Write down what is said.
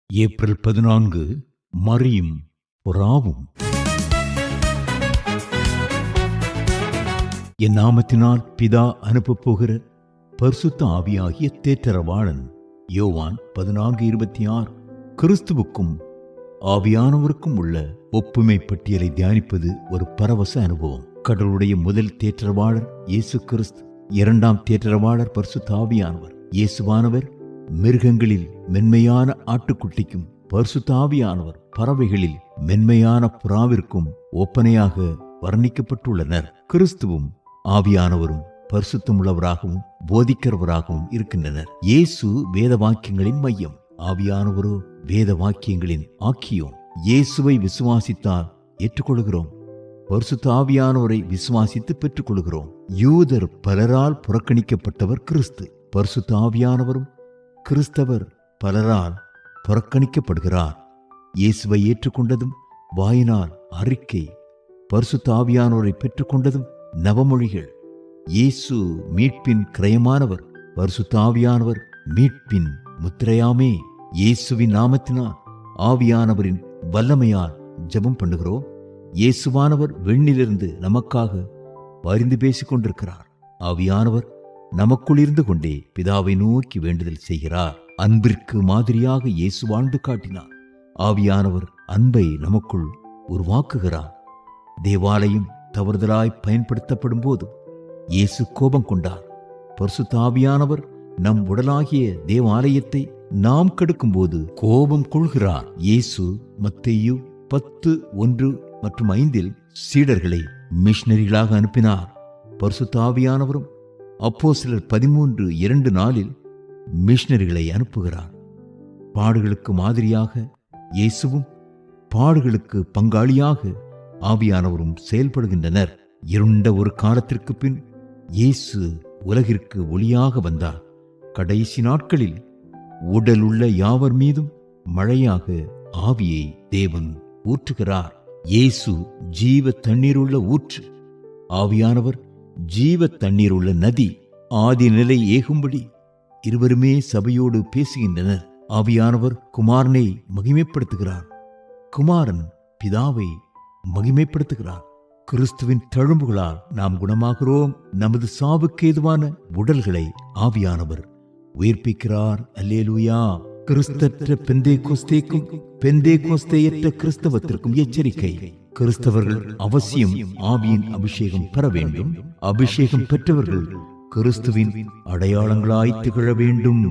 April 14 மரியும் புறாவும். என் நாமத்தினால் பிதா அனுப்பப் போகிற பரிசுத்த ஆவியாகிய தேற்றரவாளன். யோவான் 14:26. கிறிஸ்துவுக்கும் ஆவியானவருக்கும் உள்ள ஒப்புமை பட்டியலை தியானிப்பது ஒரு பரவச அனுபவம். கடவுளுடைய முதல் தேற்றரவாளர் இயேசு கிறிஸ்து, இரண்டாம் தேற்றரவாளர் பரிசுத்த ஆவியானவர். இயேசுவானவர் மிருகங்களில் மென்மையான ஆட்டுக்குட்டிக்கும், பரிசுத்த ஆவியானவர் பறவைகளில் மென்மையான புறாவிற்கும் ஒப்பனையாக வர்ணிக்கப்பட்டுள்ளனர். கிறிஸ்துவும் ஆவியானவரும் பரிசுத்தமுள்ளவராகவும் போதிக்கிறவராகவும் இருக்கின்றனர். இயேசு வேத வாக்கியங்களின் மையம், ஆவியானவரோ வேத வாக்கியங்களின் ஆக்கியோன். இயேசுவை விசுவாசித்தால் ஏற்றுக்கொள்கிறோம், பரிசுத்த ஆவியானவரை விசுவாசித்து பெற்றுக் கொள்கிறோம். யூதர் பலரால் புறக்கணிக்கப்பட்டவர் கிறிஸ்து. பரிசுத்த ஆவியானவரும் கிறிஸ்தவர் பலரால் புறக்கணிக்கப்படுகிறார். இயேசுவை ஏற்றுக்கொண்டதும் வாயினால் அறிக்கை, பரிசுத்த ஆவியானவரை பெற்றுக்கொண்டதும் நவமொழிகள். இயேசு மீட்பின் கிரயமானவர், பரிசுத்த ஆவியானவர் மீட்பின் முத்திரையாமே. இயேசுவின் நாமத்தினால் ஆவியானவரின் வல்லமையால் ஜெபம் பண்ணுகிறோம். இயேசுவானவர் விண்ணிலிருந்து நமக்காக பரிந்து பேசிக் கொண்டிருக்கிறார். ஆவியானவர் நமக்குள் இருந்து கொண்டே பிதாவை நோக்கி வேண்டுதல் செய்கிறார். அன்பிற்கு மாதிரியாக இயேசு வாழ்ந்து காட்டினார். ஆவியானவர் அன்பை நமக்குள் உருவாக்குகிறார். தேவாலயம் தவறுதலாய் பயன்படுத்தப்படும் போது இயேசு கோபம் கொண்டார். பரிசுத்த ஆவியானவர் நம் உடலாகிய தேவாலயத்தை நாம் கெடுக்கும் போது கோபம் கொள்கிறார். இயேசு மத்தேயு 10:1 மற்றும் 5 சீடர்களை மிஷனரிகளாக அனுப்பினார். பரிசுத்த ஆவியானவரும் அப்போஸ்தலர் 13:2 மிஷனரிகளை அனுப்புகிறார். பாடுகளுக்கு மாதிரியாக இயேசுவும் பாடுகளுக்கு பங்காளியாக ஆவியானவரும் செயல்படுகின்றனர். இருண்ட ஒரு காலத்திற்கு பின் இயேசு உலகிற்கு ஒளியாக வந்தார். கடைசி நாட்களில் உடல் உள்ள யாவர் மீதும் மழையாக ஆவியை தேவன் ஊற்றுகிறார். இயேசு ஜீவ தண்ணீர் உள்ள ஊற்று, ஆவியானவர் ஜீவ தண்ணீர் உள்ள நதி. ஆதி நிலை ஏகும்படி இருவருமே சபையோடு பேசுகின்றனர். ஆவியானவர் குமாரனை மகிமைப்படுத்துகிறார், குமாரன் பிதாவை மகிமைப்படுத்துகிறார். கிறிஸ்துவின் தழும்புகளால் நாம் குணமாகிறோம். நமது சாவுக்கு ஏதுவான உடல்களை ஆவியானவர் உயிர்ப்பிக்கிறார். அல்லேலூயா. கிறிஸ்தற்ற பெந்தேகோஸ்தேக்கும் பெந்தேகோஸ்தேயற்ற கிறிஸ்தவத்திற்கும் எச்சரிக்கை. கிறிஸ்தவர்கள் அவசியம் ஆவியின் அபிஷேகம் பெற வேண்டும். அபிஷேகம் பெற்றவர்கள் கிறிஸ்துவின் அடையாளங்களாய் திகழ வேண்டும்.